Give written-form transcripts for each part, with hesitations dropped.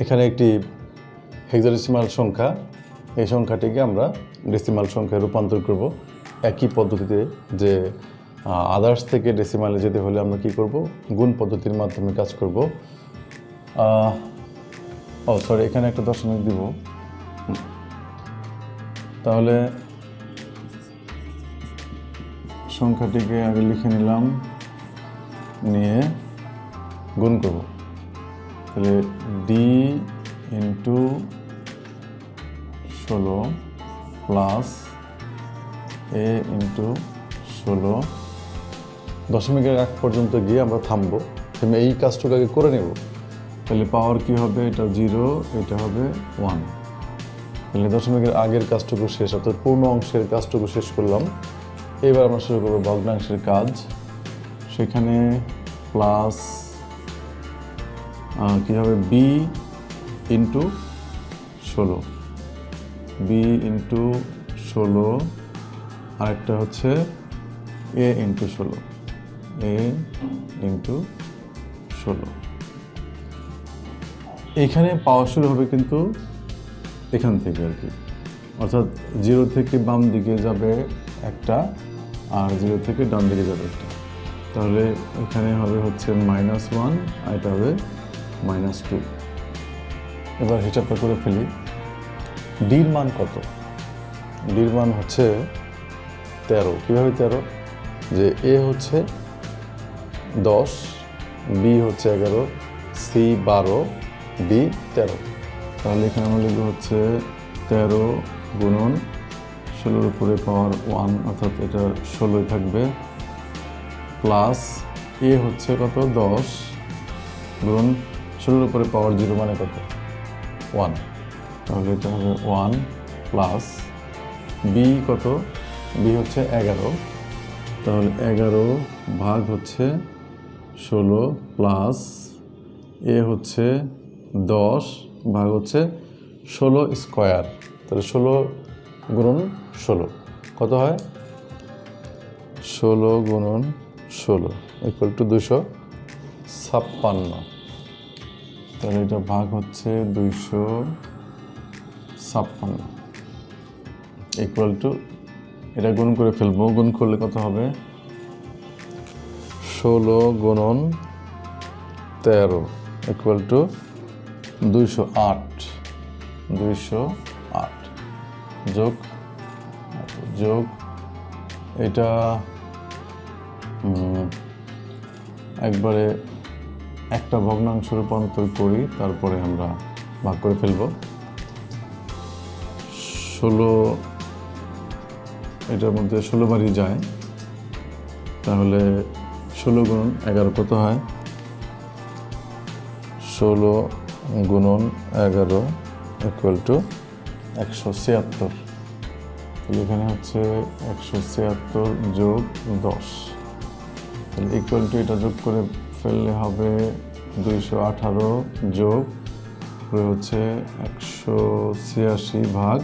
এখানে একটি হেক্সাডেসিমাল সংখ্যা, এই সংখ্যাটিকে আমরা ডেসিমাল সংখ্যায় রূপান্তর করব একই পদ্ধতিতে। যে আদার্স থেকে ডেসিমালে যেতে হলে আমরা কি করব, গুণ পদ্ধতির মাধ্যমে কাজ করব। সরি, এখানে একটা দশমিক দিব। তাহলে সংখ্যাটিকে আগে লিখে নিলাম, নিয়ে গুণ করব। তাহলে ডি ইন্টু 16 প্লাস এ ইন্টু 16। দশমিকের আগ পর্যন্ত গিয়ে আমরা থামবো, আমি এই কাজটুকু আগে করে নেব। তাহলে পাওয়ার কি হবে, এটা 0, এটা হবে 1। তাহলে দশমিকের আগের কাজটুকু শেষ, অর্থাৎ পূর্ণ অংশের কাজটুকু শেষ করলাম। এবার আমরা শুরু করবো ভগ্নাংশের কাজ। সেখানে প্লাস কী হবে, বি ইন্টু 16, বি ইন্টু 16, আরেকটা হচ্ছে এ ইন্টু 16, এ ইন্টু 16। এইখানে পাওয়া শুরু হবে কিন্তু এখান থেকে আর কি, অর্থাৎ 0 থেকে বাম দিকে যাবে একটা, আর 0 থেকে ডান দিকে যাবে একটা। তাহলে এখানে হবে হচ্ছে -1, আর এটা হবে -2। এবার হিসাবটা করে ফেলি। ডির মান কত? ডির মান হচ্ছে 13। কীভাবে 13? যে এ হচ্ছে 10, বি হচ্ছে 11, সি 12, ডি 13। তাহলে এখানে আমরা লিখব হচ্ছে 13 গুণন 16 উপরে পাওয়ার 1, অর্থাৎ এটা 16 থাকবে, প্লাস এ হচ্ছে কত, 10 গুণন 16 উপরে পাওয়ার 0 মানে কত, 1। তাহলে এটা হবে 1 প্লাস বি কত, বি হচ্ছে 11, তাহলে 11 ভাগ হচ্ছে 16 প্লাস এ হচ্ছে 10 ভাগ হচ্ছে 16 স্কোয়ার। তাহলে 16 গুণন 16 কত হয়, 16 গুণন 16 ইকুয়াল টু 256। তাহলে এটা ভাগ হচ্ছে 256 ইকুয়াল টু, এটা গুণ করে ফেলবো। গুণ করলে কত হবে, 16 গুণন 13 ইকুয়াল টু 208। 208 যোগ যোগ এটা একবারে একটা ভগ্নাংশ রূপান্তর করি, তারপরে আমরা ভাগ করে ফেলব। 16 এটার মধ্যে 16 বারই যায়, তাহলে 16 গুণন 11 কত হয়, 16 গুণন 11 ইকুয়াল টু 176। তাহলে এখানে হচ্ছে 176 যোগ 10, তাহলে ইকুয়াল টু এটা যোগ করে ফেললে হবে 218 যোগ হচ্ছে 186 ভাগ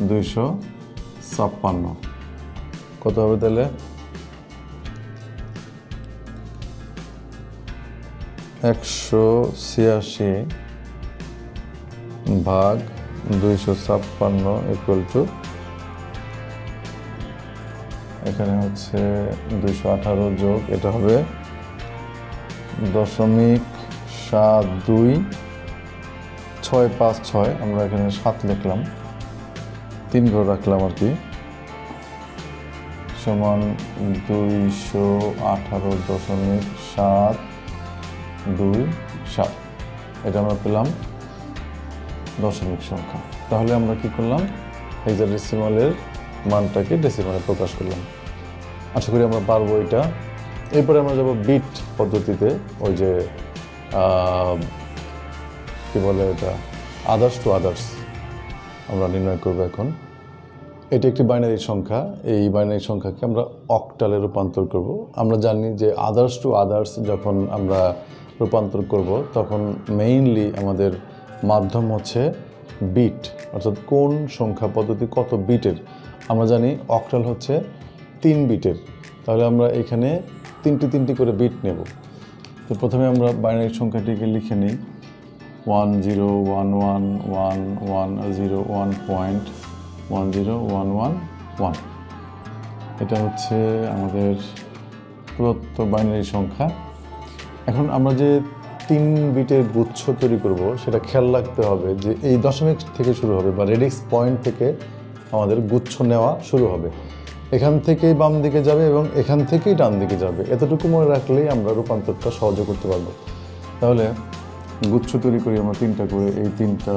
256 কত হবে, তাহলে 186 ভাগ 256 ইকুয়াল টু, এখানে হচ্ছে 218 যোগ এটা হবে 0.72656। আমরা এখানে 7 লিখলাম, 3 ঘর রাখলাম আর কি, সমান 218.727। এটা আমরা পেলাম দশমিক সংখ্যা। তাহলে আমরা কি করলাম, হেক্সাডেসিমালের মানটাকে ডেসিমালে প্রকাশ করলাম। আশা করি আমরা পারবো এটা। এরপরে আমরা যাব বিট পদ্ধতিতে, ওই যে কি বলে এটা, আদার্স টু আদার্স আমরা নির্ণয় করব এখন। এটি একটি বাইনারি সংখ্যা, এই বাইনারি সংখ্যাকে আমরা অক্টালে রূপান্তর করব। আমরা জানি যে আদার্স টু আদার্স যখন আমরা রূপান্তর করব, তখন মেইনলি আমাদের মাধ্যম হচ্ছে বিট, অর্থাৎ কোন সংখ্যা পদ্ধতি কত বিটের। আমরা জানি অক্টাল হচ্ছে 3 বিটের, তাহলে আমরা এখানে 3টি করে বিট নেব। তো প্রথমে আমরা বাইনারি সংখ্যাটিকে লিখে নিই, 10111110.10111 এটা হচ্ছে আমাদের প্রদত্ত বাইনারি সংখ্যা। এখন আমরা যে 3 বিটের গুচ্ছ তৈরি করব সেটা খেয়াল রাখতে হবে যে এই দশমিক থেকে শুরু হবে বা রেডিক্স পয়েন্ট থেকে আমাদের গুচ্ছ নেওয়া শুরু হবে। এখান থেকেই বাম দিকে যাবে এবং এখান থেকেই ডান দিকে যাবে। এতটুকু মনে রাখলেই আমরা রূপান্তরটা সহজে করতে পারবো। তাহলে গুচ্ছ তৈরি করি আমরা 3টা করে, এই 3টা,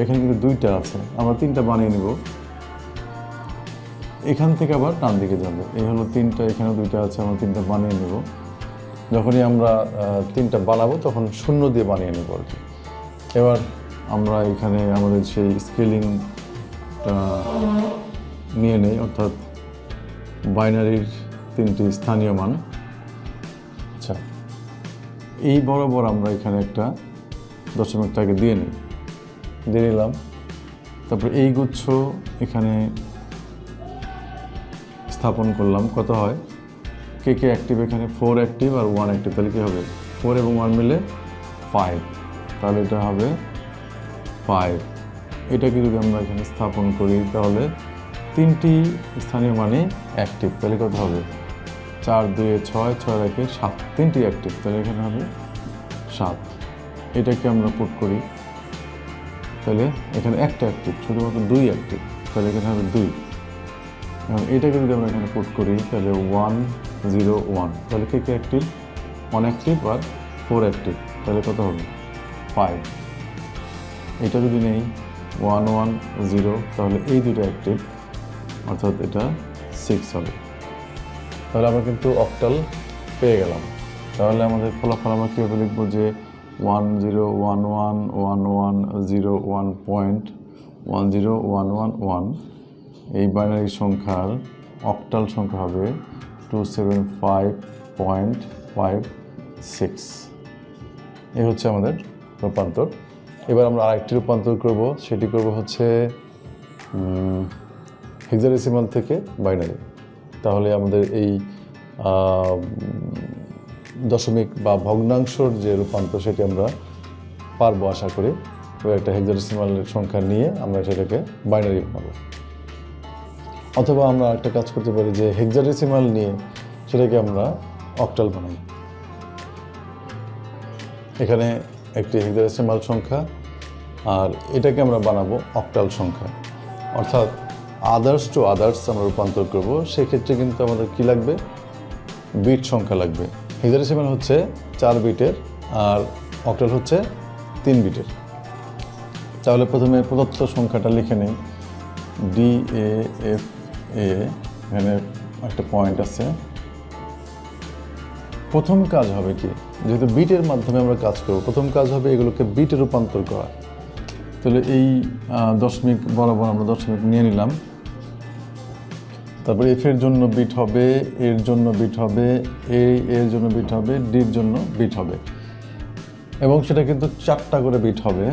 এখানে কিন্তু 2টা আছে, আমরা 3টা বানিয়ে নেব। এখান থেকে আবার ডান দিকে যাবে, এই হলো 3টা, এখানেও 2টা আছে, আমরা 3টা বানিয়ে নেব। যখনই আমরা 3টা বানাবো তখন 0 দিয়ে বানিয়ে নেব আর কি। এবার আমরা এখানে আমাদের সেই স্কেলিংটা নিয়ে নেই, অর্থাৎ বাইনারির 3টি স্থানীয় মান। আচ্ছা, এই বরাবর আমরা এখানে একটা দশমিকটাকে দিয়ে নিলাম। তারপর এই গুচ্ছ এখানে স্থাপন করলাম। কত হয়, কে অ্যাক্টিভ, এখানে 4 অ্যাক্টিভ আর 1 অ্যাক্টিভ, তাহলে কী হবে 4 এবং 1 মিলে 5, তাহলে এটা হবে 5। এটাকে যদি আমরা এখানে স্থাপন করি তাহলে 3টি স্থানীয় মানে অ্যাক্টিভ, তাহলে কত হবে 4 2 6, 6 1 7, 3টি অ্যাক্টিভ, তাহলে এখানে হবে 7। এটাকে আমরা পুট করি, তাহলে এখানে একটা অ্যাক্টিভ, শুধুমাত্র 2 অ্যাক্টিভ, তাহলে এখানে হবে 2। এবং এটাকে যদি আমরা এখানে পুট করি তাহলে 1 0 1, তাহলে কে অ্যাক্টিভ, 1 অ্যাক্টিভ আর 4 অ্যাক্টিভ, তাহলে কত হবে 5। এটা যদি নেই 1 1 0, তাহলে এই 2টা অ্যাক্টিভ, অর্থাৎ এটা 6 হবে। তাহলে আমরা কিন্তু অক্টাল পেয়ে গেলাম। তাহলে আমাদের ফলাফল আমরা কীভাবে লিখব যে 10111101.10111 এই বাইনারি সংখ্যার অক্টাল সংখ্যা হবে 275.56। এই হচ্ছে আমাদের রূপান্তর। এবার আমরা আরেকটি রূপান্তর করব, সেটি করব হচ্ছে হেক্সাডেসিমাল থেকে বাইনারি। তাহলে আমাদের এই দশমিক বা ভগ্নাংশর যে রূপান্তর সেটি আমরা পারবো আশা করি। একটা হেক্সাডেসিমালের সংখ্যা নিয়ে আমরা সেটাকে বাইনারি বানাবো। অথবা আমরা একটা কাজ করতে পারি যে হেক্সাডেসিমাল নিয়ে সেটাকে আমরা অক্টাল বানাই। এখানে একটি হেক্সাডেসিমাল সংখ্যা আর এটাকে আমরা বানাবো অক্টাল সংখ্যা, অর্থাৎ আদার্স টু আদার্স আমরা রূপান্তর করব। সেক্ষেত্রে কিন্তু আমাদের কি লাগবে, বিট সংখ্যা লাগবে। হেক্সাডেসিমাল হচ্ছে 4 বিটের আর অক্টাল হচ্ছে 3 বিটের। তাহলে প্রথমে প্রদত্ত সংখ্যাটা লিখে নিই, DAFA, এখানে একটা পয়েন্ট আছে। প্রথম কাজ হবে কি, যেহেতু বিটের মাধ্যমে আমরা কাজ করব, প্রথম কাজ হবে এগুলোকে বিটে রূপান্তর করা। তাহলে এই দশমিক বরাবর আমরা দশমিক নিয়ে নিলাম। তারপরে এফ এর জন্য বিট হবে, এর জন্য বিট হবে, এর জন্য বিট হবে, ডির জন্য বিট হবে, এবং সেটা কিন্তু 4টা করে বিট হবে।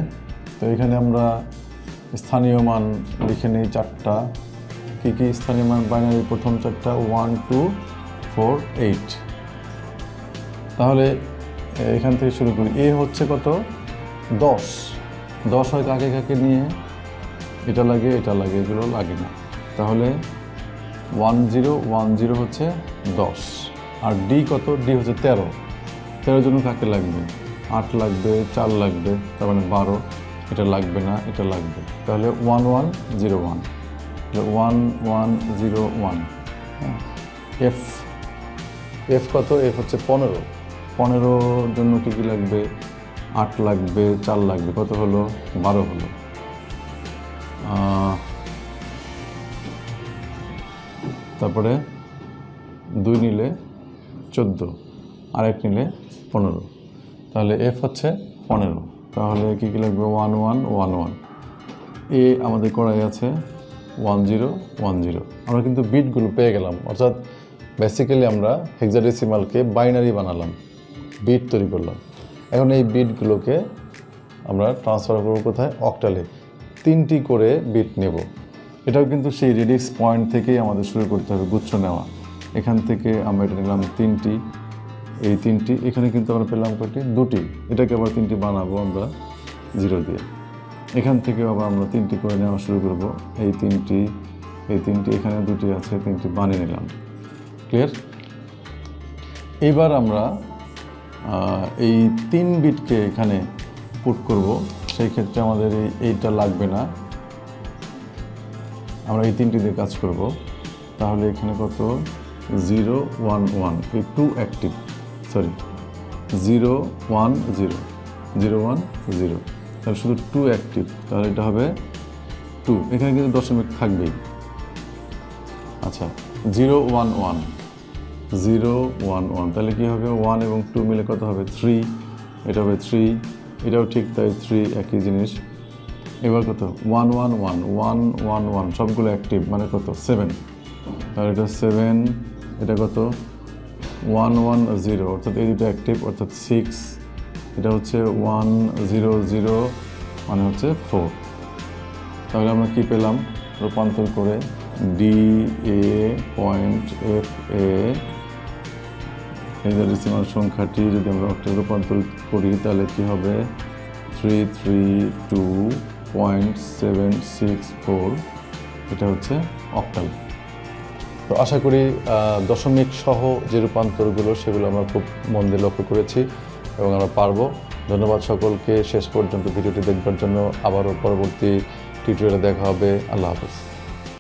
তো এখানে আমরা স্থানীয় মান লিখে নিই 4টা। কী কী স্থানীয় মান, বাইনারি প্রথম 4টা 1 2 4 8। তাহলে এখান থেকে শুরু করি। এ হচ্ছে কত, 10। 10 হয় কাকে কাকে নিয়ে, এটা লাগে এগুলো লাগে না। তাহলে 1 0 1 0 হচ্ছে 10। আর ডি কত, ডি হচ্ছে 13। 13 জন্য কাকে লাগবে, 8 লাগবে, 4 লাগবে, তার মানে 12। এটা লাগবে না, এটা লাগবে। তাহলে 1 1 0 1, 1 1 0 1। এফ এফ কত, এফ হচ্ছে 15। 15 জন্য কী কী লাগবে, 8 লাগবে, 4 লাগবে, কত হলো 12 হলো। তারপরে 2 নিলে 14, আর 1 নিলে 15। তাহলে এফ হচ্ছে 15। তাহলে কী কী লাগবে, 1 1 1 1। এ আমাদের করাই আছে 1 0 1 0। আমরা কিন্তু বিটগুলো পেয়ে গেলাম, অর্থাৎ বেসিক্যালি আমরা হেক্সাডেসিমালকে বাইনারি বানালাম, বিট তৈরি করলাম। এখন এই বিটগুলোকে আমরা ট্রান্সফার করবো কোথায়, অক্টালে। 3টি করে বিট নেব। এটাও কিন্তু সেই রেডিক্স পয়েন্ট থেকেই আমাদের শুরু করতে হবে গুচ্ছ নেওয়া। এখান থেকে আমরা এটা নিলাম 3টি, এই 3টি, এখানে কিন্তু আমরা পেলাম কয়টি, 2টি। এটাকে আবার 3টি বানাবো আমরা। 0 দিয়ে। এখান থেকে আবার আমরা 3টি করে নেওয়া শুরু করব। এই 3টি, এখানে 2টি আছে, 3টি বানিয়ে নিলাম। ক্লিয়ার? এবার আমরা এই 3 বিটকে এখানে পুট করব। সেই ক্ষেত্রে আমাদের এইটা লাগবে না, আমরা এই 3টি দিয়ে কাজ করব। তাহলে এখানে কত 0 1 1, এই 2 অ্যাক্টিভ, সরি 0 1 0, 0 1 0, তাহলে শুধু 2 অ্যাক্টিভ, তাহলে এটা হবে 2। এখানে কিন্তু দশমিক থাকবেই। আচ্ছা 0 1 1, 0 1 1, তাহলে কী হবে 1 এবং 2 মিলে কত হবে 3, এটা হবে 3, এটাও ঠিক তাই 3, একই জিনিস। এবার কত 1 1 1, 1 1 1, সবগুলো অ্যাক্টিভ, মানে কত 7, তাহলে এটা 7, এটা কত 1 1 0, অর্থাৎ এই দুটো অ্যাক্টিভ, অর্থাৎ 6, এটা হচ্ছে 1 0 0, মানে হচ্ছে 4। তাহলে আমরা কি পেলাম রূপান্তর করে, D A point F A hexadecimal সংখ্যাটি যদি আমরা অক্টালে রূপান্তর করি তাহলে কি হবে 332.764, এটা হচ্ছে অক্টাল। তো আশা করি দশমিক সহ যে রূপান্তরগুলো সেগুলো আমরা খুব মন দিয়ে লক্ষ্য করেছি এবং আমরা পারবো। ধন্যবাদ সকলকে শেষ পর্যন্ত ভিডিওটি দেখবার জন্য। আবারও পরবর্তী টিউটোরিয়ালে দেখা হবে। আল্লাহ হাফেজ।